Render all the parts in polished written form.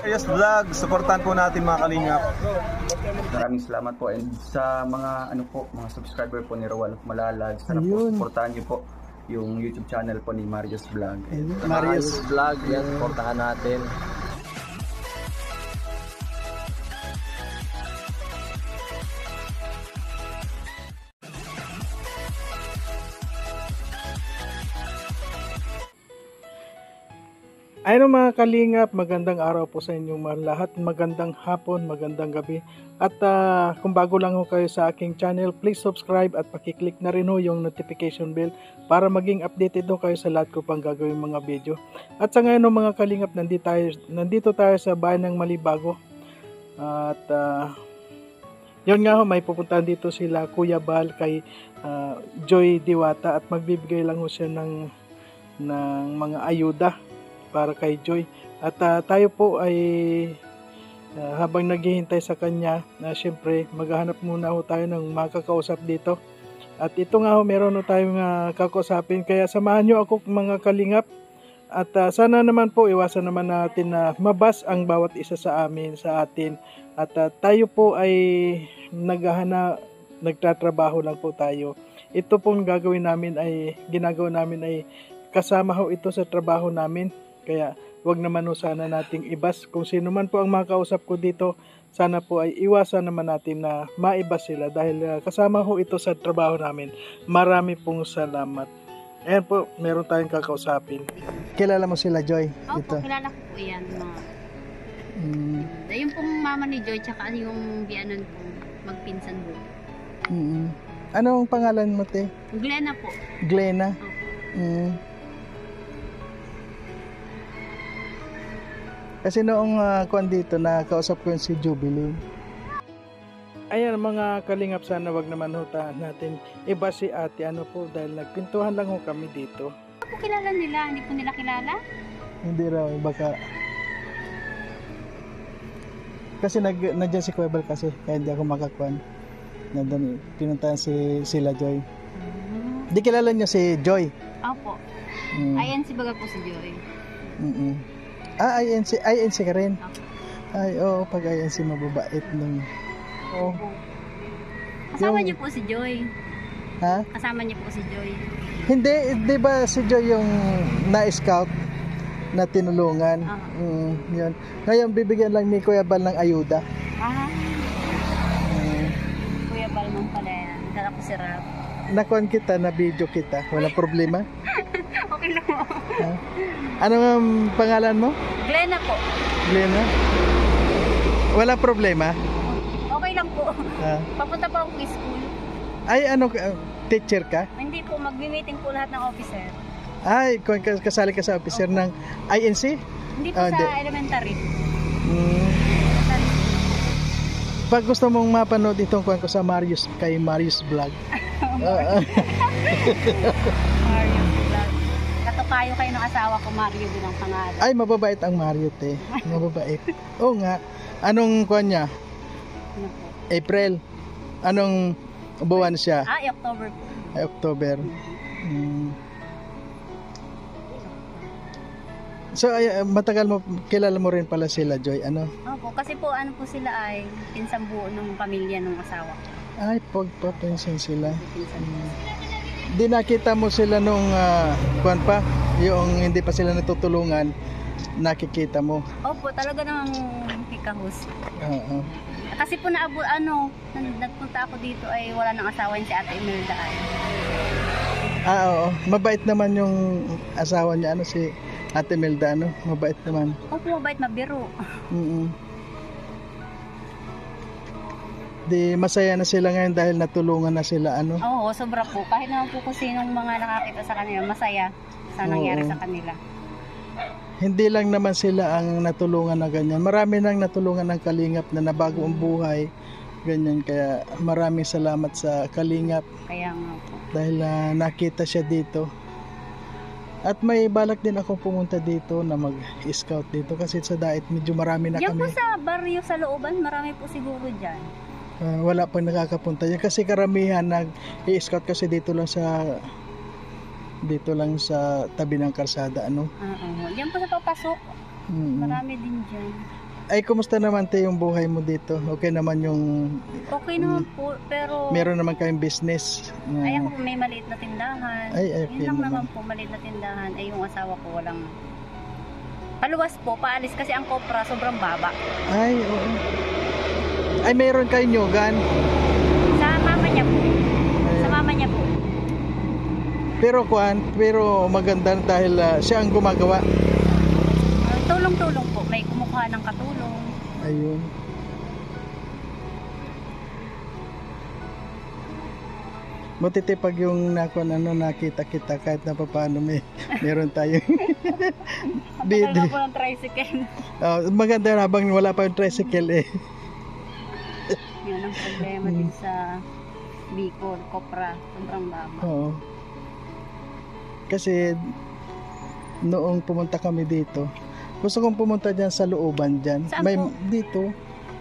Marius Vlog, supportan po natin mga kalingap. Maraming salamat po, and sa mga mga subscriber po ni Roel Malalag, sana po supportahan niyo po yung YouTube channel po ni Marius Vlog. Marius Vlog, yan, supportahan natin. Ayun mga kalingap, magandang araw po sa inyong mga lahat, magandang hapon, magandang gabi. At kung bago lang ho kayo sa aking channel, please subscribe at pakiclick na rin ho yung notification bell para maging updated ho kayo sa lahat ko pang gagawin mga video. At sa ngayon mga kalingap, nandito tayo sa bayan ng Malibago. At yun nga ho, may pupuntahan dito sila Kuya Bal kay Joy Diwata at magbibigay lang ho siya ng mga ayuda para kay Joy. At tayo po ay habang naghihintay sa kanya, syempre maghahanap muna ho tayo ng makakausap dito. At ito nga ho, meron ho tayong kakausapin, kaya samahan nyo ako mga kalingap. At sana naman po iwasan naman natin na mabas ang bawat isa sa atin. At tayo po ay nagtatrabaho lang po tayo. Ito pong ginagawa namin ay kasama ho ito sa trabaho namin. Kaya wag naman ho sana nating ibas. Kung sino man po ang makausap ko dito, sana po ay iwasan naman natin na maibas sila dahil kasama ho ito sa trabaho namin. Marami pong salamat. Ayan po, meron tayong kakausapin. Kilala mo sila, Joy? Opo, kilala ko po yan. Yung pong mama ni Joy, tsaka yung bianon po, magpinsan po. Anong pangalan mo, te? Glena po. Glena? Opo. Kasi noong kuwan dito, nakausap ko yung si Jubilee. Ayan mga kalingap, sana wag naman ho natin iba si ate po dahil nagpintuhan lang ho kami dito. Ano po kilala nila? Hindi po nila kilala? Hindi raw, baka kasi nandiyan si Kuya Bal kasi kaya hindi ako makakuan. Nandiyan, pinuntahan sila Joy. Di kilala niyo si Joy? Opo. Ayan si baga po si Joy. INC ka rin? Ay, oo, pag INC mababait nung. Oo. Kasama niyo po si Joy. Ha? Kasama niyo po si Joy. Hindi, di ba si Joy yung na-scout na tinulungan? Yun. Ngayon, bibigyan lang ni Kuya Bal ng ayuda. Kuya Bal man pala yan. Dala ko si Rap. Nakuan kita, na video kita. Walang problema? Okay lang po. Ano ang pangalan mo? Glena po. Glena? Wala problema? Okay lang po. Papunta po akong school. Ay, teacher ka? Hindi po, magmi-meeting po lahat ng officer. Ay, kasali ka sa officer ng INC? Hindi po sa elementary. Pag gusto mong mapanood itong kuwan ko sa kay Marius Vlog. Mario Vlog. Katukayo kayo ng asawa ko, Mario din ang pangalan. Ay, mababait ang Mario, te. Mababait. Oo nga. Anong kuwan niya? Ano po? April. Anong buwan siya? October po. Ay, October. So, matagal mo, kilala mo rin pala sila, Joy, ano? Opo, kasi po, sila ay pinsang buo ng pamilya ng asawa ko. Ay, pagpapinsan sila. Di nakita mo sila nung, kuwan pa, yung hindi pa sila natutulungan, nakikita mo? Opo, talaga namang kikahus. Oo. Kasi po nagpunta ako dito ay wala nang asawa yun si Ate Imelda ay. Oo. Mabait naman yung asawa niya, si Ate Imelda, mabait naman. Opo, mabait, mabiro. Di masaya na sila ngayon dahil natulungan na sila, Oo, sobra po. Kahit naman po kung sinong mga nakakita sa kanila, masaya sa nangyari sa kanila. Hindi lang naman sila ang natulungan na ganyan. Marami nang natulungan ng Kalingap na nabago ang buhay. Ganyan, kaya maraming salamat sa Kalingap. Kaya nga po. Dahil nakita siya dito. At may balak din ako pumunta dito na mag-scout dito kasi sa Dait medyo marami na Diyan kami. Po sa barrio sa looban, marami po siguro dyan. Wala pang nakakapunta yan kasi karamihan nag-i-scout kasi dito lang sa tabi ng kalsada, Diyan po sa papasok. Marami din dyan. Ay, kumusta naman te yung buhay mo dito? Okay naman yung... Okay naman po, pero... Meron naman kayong business? Ay, ako may maliit na tindahan. Ay, okay Yun lang naman. naman po, maliit na tindahan. Ay, yung asawa ko walang... Paluwas po, paalis kasi ang kopra sobrang baba. Ay, oo. Ay, meron kayong nyugan? Sa mama niya po. Sa mama niya po. Pero maganda dahil siya ang gumagawa. Tulong-tulong po. May kumukuha ng katulong. Ayun. Buti pag yung nakita kita kahit na paano meron tayong Kapag po ng tricycle. maganda habang wala pa yung tricycle eh. Yun ang problema din sa Bicol, Kopra, sobrang baba. Oo. Kasi noong pumunta kami dito, gusto kong pumunta dyan sa looban dyan. Saan May po? dito.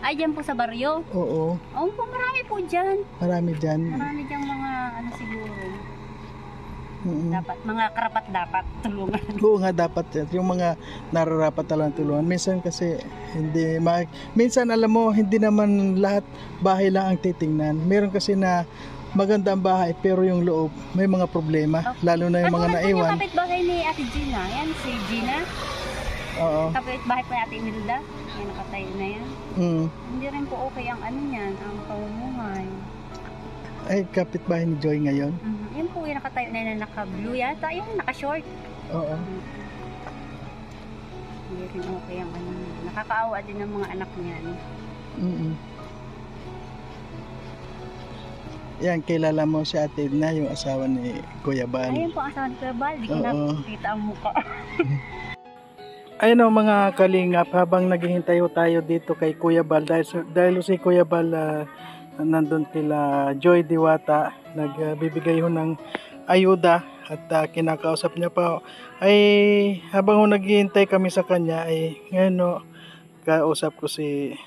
Ay, dyan po sa baryo? Oo. Oo po, marami po dyan. Marami dyan. Marami dyan mga ano siguro. Mm-mm. Dapat, mga karapat dapat tulungan. Oo nga dapat yan. Yung mga nararapat talagang tulungan. Minsan kasi minsan alam mo hindi naman lahat bahay lang ang titingnan. Meron kasi na maganda ang bahay pero yung loob may mga problema. Okay. Lalo na yung mga Katulad po naiwan. yung kapitbahay ni Ate Gina. Yan, si Gina. Oo. Kapitbahay po ni Ate Imelda. Yan, nakatayo na yan. Mm. Hindi rin po okay ang ano niyan, ang pamumuhay. Ay, kapitbahay ni Joy ngayon. Yan po yung nakatayo na yan, naka-blue yata. Yung naka-short. Oo. Hindi rin okay ang ano niya. Nakakaawa din ng mga anak niyan. Mm-mm. Yan, kilala mo si Ate Edna, yung asawa ni Kuya Bal. Ayun po ang asawa ni Kuya Bal. Di ko Oo. nakita ang mukha. Ayun o mga kalingap, habang naghihintay ho tayo dito kay Kuya Bal, dahil si Kuya Bal nandun kila Joy Diwata, nagbibigay ho ng ayuda at kinakausap niya pa. Ay habang ho naghihintay kami sa kanya, ay ngayon ho, kausap ko si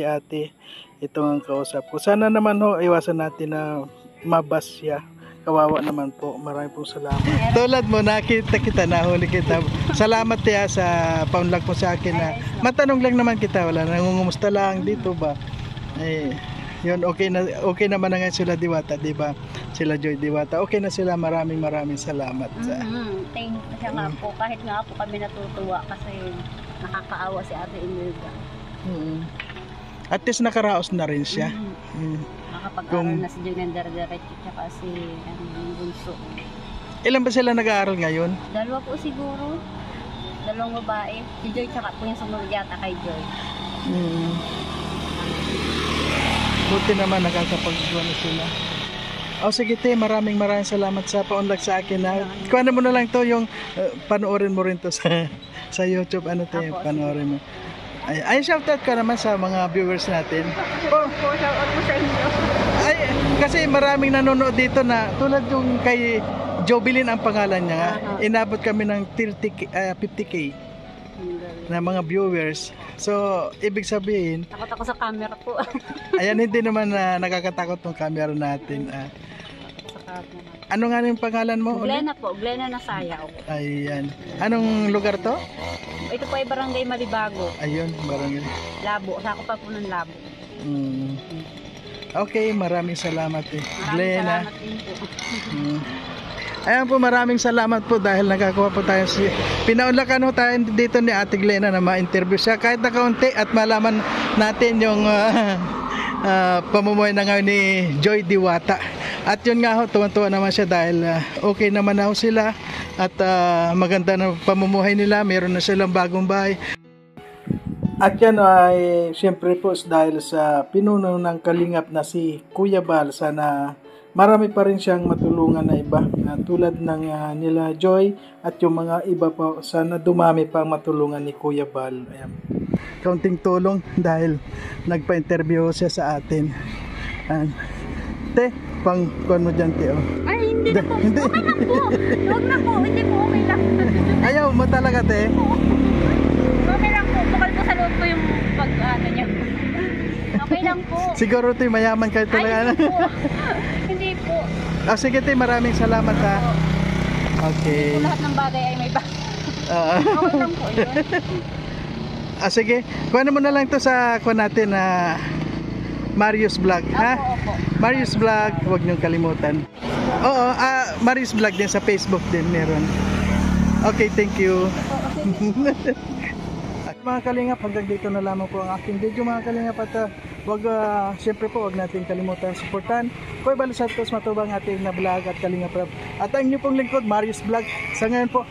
ate. Ito ang kausap ko. Sana naman ho, iwasan natin na mabas siya. Kawawa naman po. Maraming pong salamat. Tulad mo, nakita kita, nahuli kita. Salamat tiya sa paunlak mo sa akin na matanong lang naman kita. Wala, nangungumusta lang dito ba? Eh, yun, okay naman na nga sila Diwata, di ba? Sila Joy Diwata. Okay na sila. Maraming salamat. Thank you siya nga po. Kahit nga po kami natutuwa kasi nakakaawa si Ate Imelda. At least nakaraos na rin siya. Nakapag-aral na si Joy ng Diretso tsaka si Bunso. Ilan ba sila nag-aaral ngayon? Dalawa po siguro. Dalawang babae. Si Joy tsaka po yung sumunod yata kay Joy. Buti naman nakakapag-gawa na sila. Sige te, maraming salamat sa paunlak sa akin. Kuha mo na lang to yung panoorin mo rin to sa YouTube. Ano te, panoorin mo. Ay, shoutout ka naman sa mga viewers natin. Shoutout po sa inyo. Ay, kasi maraming nanonood dito na tulad yung kay Jobilin ang pangalan niya. Inabot kami ng 50k na mga viewers. So, ibig sabihin, Takot ako sa camera po. ayan, hindi naman nakakatakot ng camera natin. Sa camera. Ano nga yung pangalan mo? Glena po, Glena na Sayaw. Ayan. Anong lugar to? Ito po ay Barangay Malibago. Ayun, barangay. Labo, sako pa po ng Labo. Okay, maraming salamat eh. Maraming Glena. salamat din po. Ayan po, maraming salamat po dahil nakakuha po tayo pinaunlakan ho tayo dito ni Ate Glena na ma-interview siya kahit na kaunti at malaman natin yung pamumuhay na ngayon ni Joy Diwata. At yun nga ho, tuwan-tuwa naman siya dahil okay naman na ho sila at maganda na pamumuhay nila, meron na silang bagong bahay. At yan ay siyempre po dahil sa pinuno ng kalingap na si Kuya Bal, sana marami pa rin siyang matulungan na iba tulad ng nila Joy at yung mga iba pa, sana dumami pa ang matulungan ni Kuya Bal. Ayan. Kaunting tulong dahil nagpa-interview siya sa atin. Te, pang-kuhan mo dyan, te. Ay, hindi na po. Hindi. Okay lang po. Huwag na po. Hindi po, okay lang. Ayaw mo talaga, te. Okay lang po. Bukal po sa loob ko yung pag-ano niya. Okay lang po. Siguro, te, mayaman kayo Ay, talaga. hindi po. Hindi po. Sige, te, maraming salamat, ha. Okay. Kung lahat ng bagay ay may bagay. Oo. Okay lang po yun. Sige. Kuha mo na lang to sa kuha natin na Marius Vlog, ha? Opo. Marius Vlog, huwag niyong kalimutan. Oo, Marius Vlog din sa Facebook din meron. Okay, thank you. Mga kalingap, hanggang dito na lamang po ang aking video mga kalingap at siyempre po huwag natin kalimutan supportan Koy Balo Santos Matubang ating na vlog at kalingap rap. At ang inyo pong lingkod, Marius Vlog. Sa ngayon po,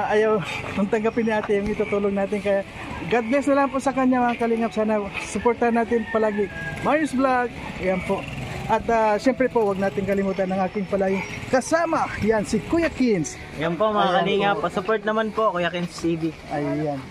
ayaw nung tanggapin ni ate yung itutulong natin, kaya God bless na lang po sa kanya mga kalingap. Sana supportan natin palagi Marius Vlog. Ayan po. At siyempre po huwag natin kalimutan ng aking palaging kasama, yan si Kuya Kins. Yan po mga kalingap, pa-support naman po Kuya Kins TV. Ayan.